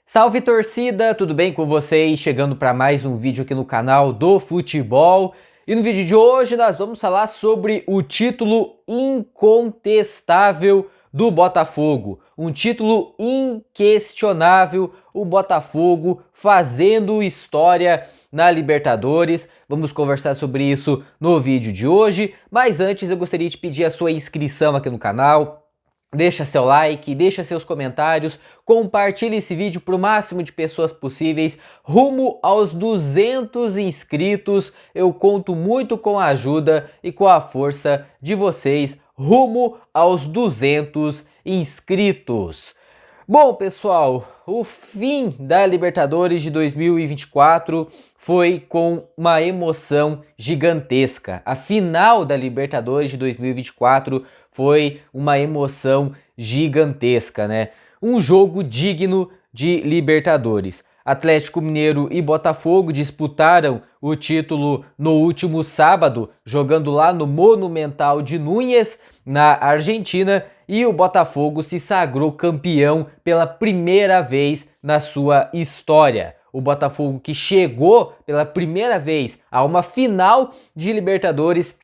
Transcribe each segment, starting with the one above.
Salve torcida, tudo bem com vocês? Chegando para mais um vídeo aqui no canal do futebol. E no vídeo de hoje nós vamos falar sobre o título incontestável do Botafogo. Um título inquestionável, o Botafogo fazendo história na Libertadores. Vamos conversar sobre isso no vídeo de hoje, mas antes eu gostaria de pedir a sua inscrição aqui no canal. Deixa seu like, deixa seus comentários, compartilhe esse vídeo para o máximo de pessoas possíveis, rumo aos 200 inscritos. Eu conto muito com a ajuda e com a força de vocês, rumo aos 200 inscritos. Bom, pessoal, o fim da Libertadores de 2024 foi com uma emoção gigantesca. A final da Libertadores de 2024 foi uma emoção gigantesca, né? Um jogo digno de Libertadores. Atlético Mineiro e Botafogo disputaram o título no último sábado, jogando lá no Monumental de Núñez, na Argentina, e o Botafogo se sagrou campeão pela primeira vez na sua história. O Botafogo que chegou pela primeira vez a uma final de Libertadores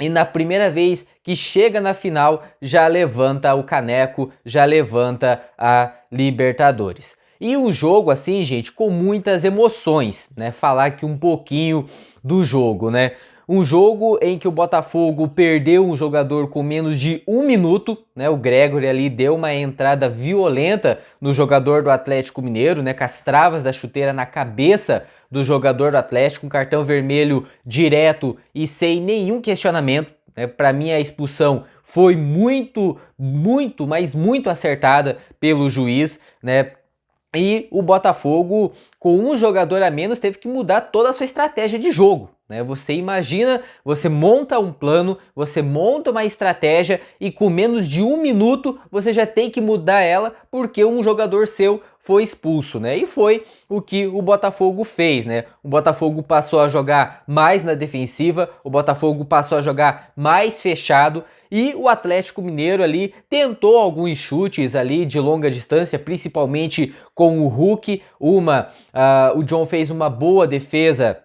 e na primeira vez que chega na final já levanta o caneco, já levanta a Libertadores. E um jogo assim, gente, com muitas emoções, né? Falar aqui um pouquinho do jogo, né? Um jogo em que o Botafogo perdeu um jogador com menos de um minuto, né? O Gregory ali deu uma entrada violenta no jogador do Atlético Mineiro, né? Com as travas da chuteira na cabeça do jogador do Atlético, um cartão vermelho direto e sem nenhum questionamento, né? Para mim a expulsão foi muito acertada pelo juiz, né? E o Botafogo, com um jogador a menos, teve que mudar toda a sua estratégia de jogo, né? Você imagina, você monta um plano, você monta uma estratégia e com menos de um minuto você já tem que mudar ela porque um jogador seu foi expulso, né? E foi o que o Botafogo fez, né? O Botafogo passou a jogar mais na defensiva, o Botafogo passou a jogar mais fechado e o Atlético Mineiro ali tentou alguns chutes ali de longa distância, principalmente com o Hulk. O John fez uma boa defesa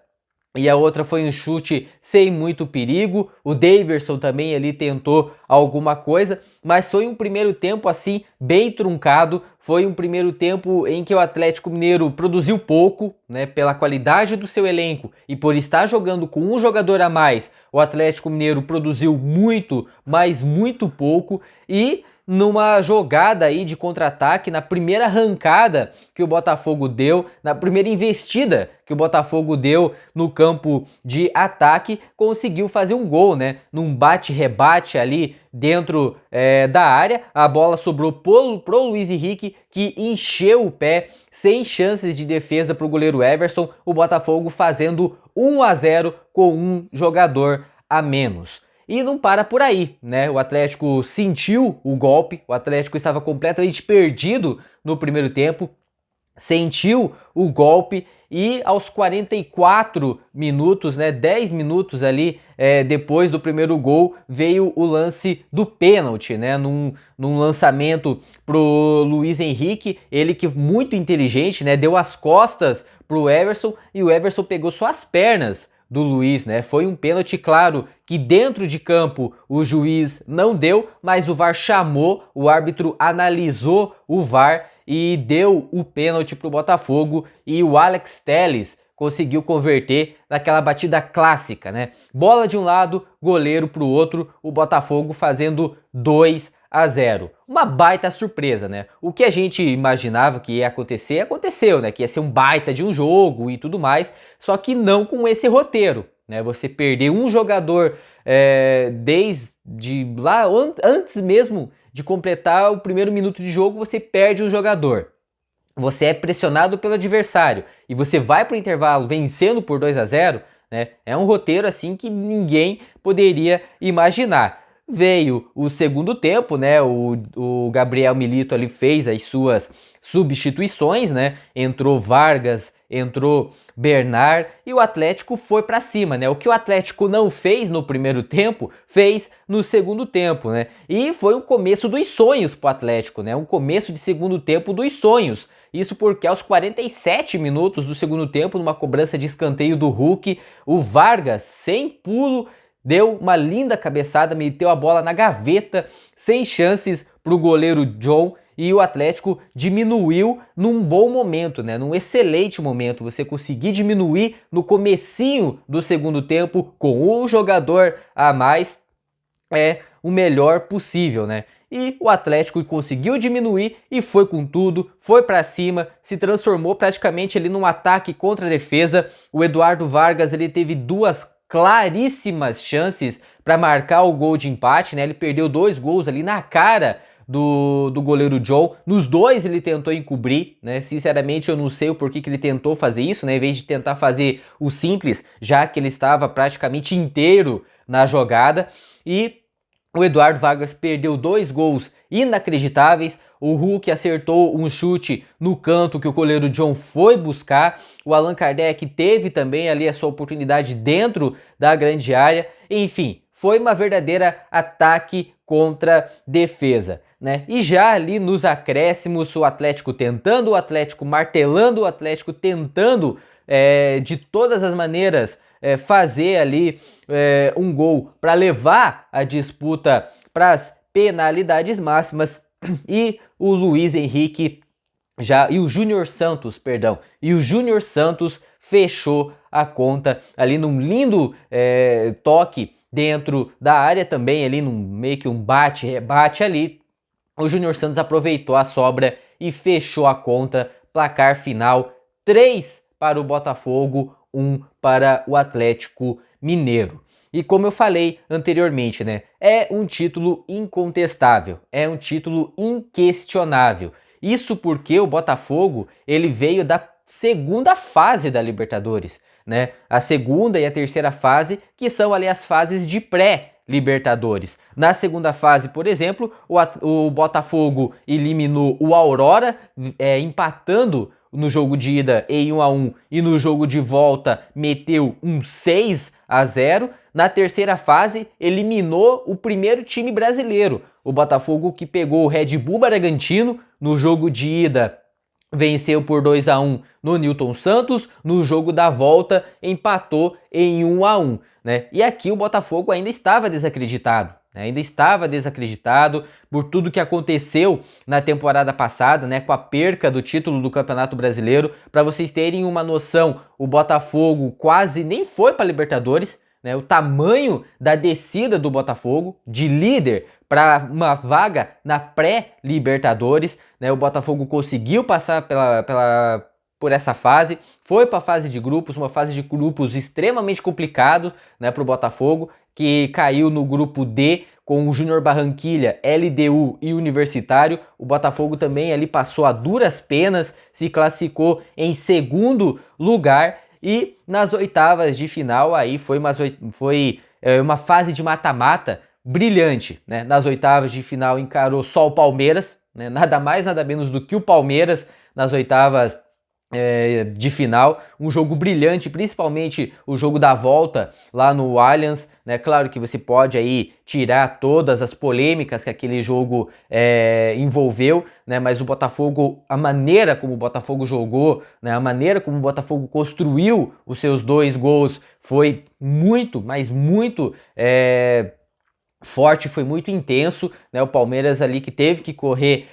e a outra foi um chute sem muito perigo. O Daverson também ali tentou alguma coisa, mas foi um primeiro tempo assim bem truncado. Foi um primeiro tempo em que o Atlético Mineiro produziu pouco, né, pela qualidade do seu elenco e por estar jogando com um jogador a mais. O Atlético Mineiro produziu muito, mas muito pouco, e numa jogada aí de contra-ataque, na primeira arrancada que o Botafogo deu, na primeira investida que o Botafogo deu no campo de ataque, conseguiu fazer um gol, né? Num bate-rebate ali dentro da área, a bola sobrou pro Luiz Henrique, que encheu o pé, sem chances de defesa para o goleiro Everson, o Botafogo fazendo 1-0 com um jogador a menos. E não para por aí, né? O Atlético sentiu o golpe, o Atlético estava completamente perdido no primeiro tempo, sentiu o golpe e aos 44 minutos, né, 10 minutos ali depois do primeiro gol, veio o lance do pênalti, né, num lançamento pro Luiz Henrique, ele que muito inteligente, né, deu as costas pro Everson e o Everson pegou só as pernas do Luiz, né? Foi um pênalti, claro, que dentro de campo o juiz não deu, mas o VAR chamou, o árbitro analisou o VAR e deu o pênalti para o Botafogo, e o Alex Telles conseguiu converter naquela batida clássica, né? Bola de um lado, goleiro para o outro, o Botafogo fazendo 2-0. Uma baita surpresa, né? O que a gente imaginava que ia acontecer, aconteceu, né? Que ia ser um baita de um jogo e tudo mais, só que não com esse roteiro, né? Você perder um jogador desde lá, antes mesmo de completar o primeiro minuto de jogo, você perde um jogador. Você é pressionado pelo adversário e você vai para o intervalo vencendo por 2-0, né? É um roteiro assim que ninguém poderia imaginar. Veio o segundo tempo, né? O Gabriel Milito ali fez as suas substituições, né? Entrou Vargas, entrou Bernard e o Atlético foi para cima, né? O que o Atlético não fez no primeiro tempo, fez no segundo tempo, né? E foi o começo dos sonhos pro Atlético, né? Um começo de segundo tempo dos sonhos. Isso porque aos 47 minutos do segundo tempo, numa cobrança de escanteio do Hulk, o Vargas, sem pulo, deu uma linda cabeçada, meteu a bola na gaveta, sem chances para o goleiro John, e o Atlético diminuiu num bom momento, né? Num excelente momento. Você conseguir diminuir no comecinho do segundo tempo com um jogador a mais é o melhor possível, né? E o Atlético conseguiu diminuir e foi com tudo, foi para cima, se transformou praticamente ali num ataque contra a defesa. O Eduardo Vargas, ele teve duas claríssimas chances para marcar o gol de empate, né? Ele perdeu 2 gols ali na cara do goleiro John. Nos dois ele tentou encobrir, né? Sinceramente eu não sei o porquê que ele tentou fazer isso, né? Em vez de tentar fazer o simples, já que ele estava praticamente inteiro na jogada. E o Eduardo Vargas perdeu 2 gols inacreditáveis. O Hulk acertou um chute no canto que o goleiro John foi buscar. O Allan Kardec teve também ali a sua oportunidade dentro da grande área. Enfim, foi uma verdadeira ataque contra defesa, né? E já ali nos acréscimos, o Atlético tentando, o Atlético martelando, o Atlético tentando de todas as maneiras fazer ali um gol para levar a disputa para as penalidades máximas. E o Luiz Henrique e o Júnior Santos, perdão, e o Júnior Santos fechou a conta ali num lindo toque dentro da área também, ali num meio que um bate-rebate ali. O Júnior Santos aproveitou a sobra e fechou a conta. Placar final 3 para o Botafogo, 1 para o Atlético Mineiro. E como eu falei anteriormente, né, é um título incontestável, é um título inquestionável. Isso porque o Botafogo, ele veio da segunda fase da Libertadores, né? A segunda e a terceira fase, que são ali as fases de pré-Libertadores. Na segunda fase, por exemplo, o Botafogo eliminou o Aurora, empatando no jogo de ida em 1-1 e no jogo de volta meteu um 6-0. Na terceira fase, eliminou o primeiro time brasileiro, o Botafogo, que pegou o Red Bull Bragantino. No jogo de ida, venceu por 2-1 no Newton Santos. No jogo da volta, empatou em 1-1, né? E aqui o Botafogo ainda estava desacreditado. Ainda estava desacreditado por tudo que aconteceu na temporada passada, né, com a perca do título do Campeonato Brasileiro. Para vocês terem uma noção, o Botafogo quase nem foi para a Libertadores, né? O tamanho da descida do Botafogo de líder para uma vaga na pré-Libertadores, né? O Botafogo conseguiu passar por essa fase, foi para a fase de grupos, uma fase de grupos extremamente complicado, né, para o Botafogo, que caiu no grupo D com o Júnior Barranquilla, LDU e Universitário. O Botafogo também ali passou a duras penas, se classificou em segundo lugar. E nas oitavas de final aí foi uma fase de mata-mata brilhante, né? Nas oitavas de final encarou só o Palmeiras, né? Nada mais, nada menos do que o Palmeiras nas oitavas de final. Um jogo brilhante, principalmente o jogo da volta lá no Allianz, né? Claro que você pode aí tirar todas as polêmicas que aquele jogo envolveu, né? Mas o Botafogo, a maneira como o Botafogo jogou, né? A maneira como o Botafogo construiu os seus 2 gols foi muito, mas muito forte, foi muito intenso, né? O Palmeiras ali que teve que correr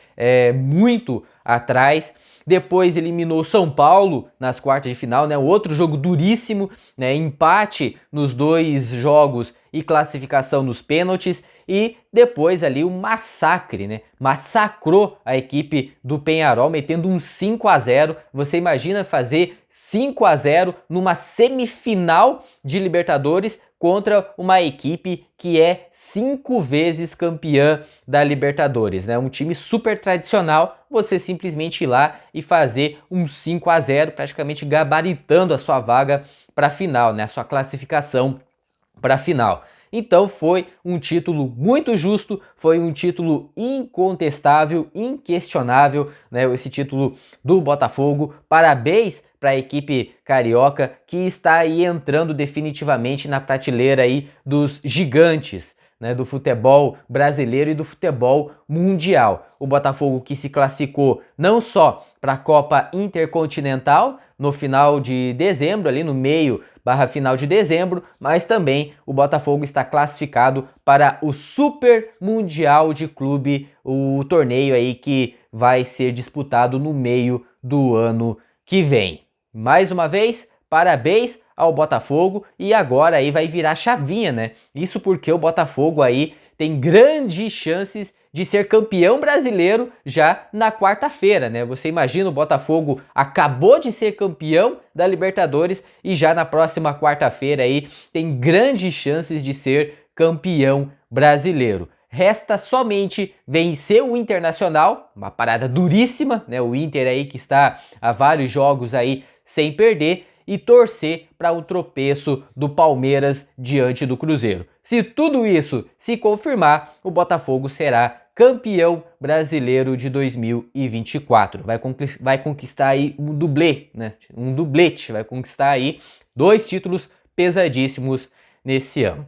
muito atrás. Depois eliminou São Paulo nas quartas de final, né? Outro jogo duríssimo, né? Empate nos 2 jogos e classificação nos pênaltis. E depois ali um massacre, né? Massacrou a equipe do Peñarol, metendo um 5-0. Você imagina fazer 5-0 numa semifinal de Libertadores contra uma equipe que é 5 vezes campeã da Libertadores, né? Um time super tradicional, você simplesmente ir lá e fazer um 5-0, praticamente gabaritando a sua vaga para a final, né? A sua classificação para a final. Então foi um título muito justo, foi um título incontestável, inquestionável, né? Esse título do Botafogo. Parabéns para a equipe carioca, que está aí entrando definitivamente na prateleira aí dos gigantes, né, do futebol brasileiro e do futebol mundial. O Botafogo que se classificou não só para a Copa Intercontinental no final de dezembro, ali no meio barra final de dezembro, mas também o Botafogo está classificado para o Super Mundial de Clube, o torneio aí que vai ser disputado no meio do ano que vem. Mais uma vez, parabéns ao Botafogo e agora aí vai virar chavinha, né? Isso porque o Botafogo aí tem grandes chances de ser campeão brasileiro já na quarta-feira, né? Você imagina, o Botafogo acabou de ser campeão da Libertadores e já na próxima quarta-feira aí tem grandes chances de ser campeão brasileiro. Resta somente vencer o Internacional, uma parada duríssima, né? O Inter aí que está há vários jogos aí sem perder, e torcer para o tropeço do Palmeiras diante do Cruzeiro. Se tudo isso se confirmar, o Botafogo será campeão brasileiro de 2024. Vai conquistar aí um dublê, né? Um dublete, vai conquistar aí 2 títulos pesadíssimos nesse ano.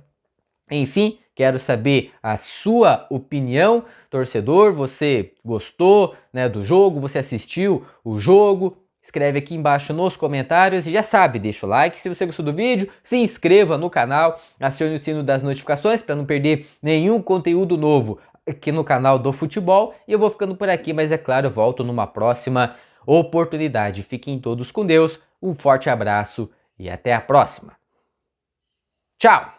Enfim, quero saber a sua opinião, torcedor. Você gostou, né, do jogo? Você assistiu o jogo? Escreve aqui embaixo nos comentários e já sabe, deixa o like se você gostou do vídeo, se inscreva no canal, acione o sino das notificações para não perder nenhum conteúdo novo aqui no canal do futebol. E eu vou ficando por aqui, mas é claro, eu volto numa próxima oportunidade. Fiquem todos com Deus, um forte abraço e até a próxima. Tchau!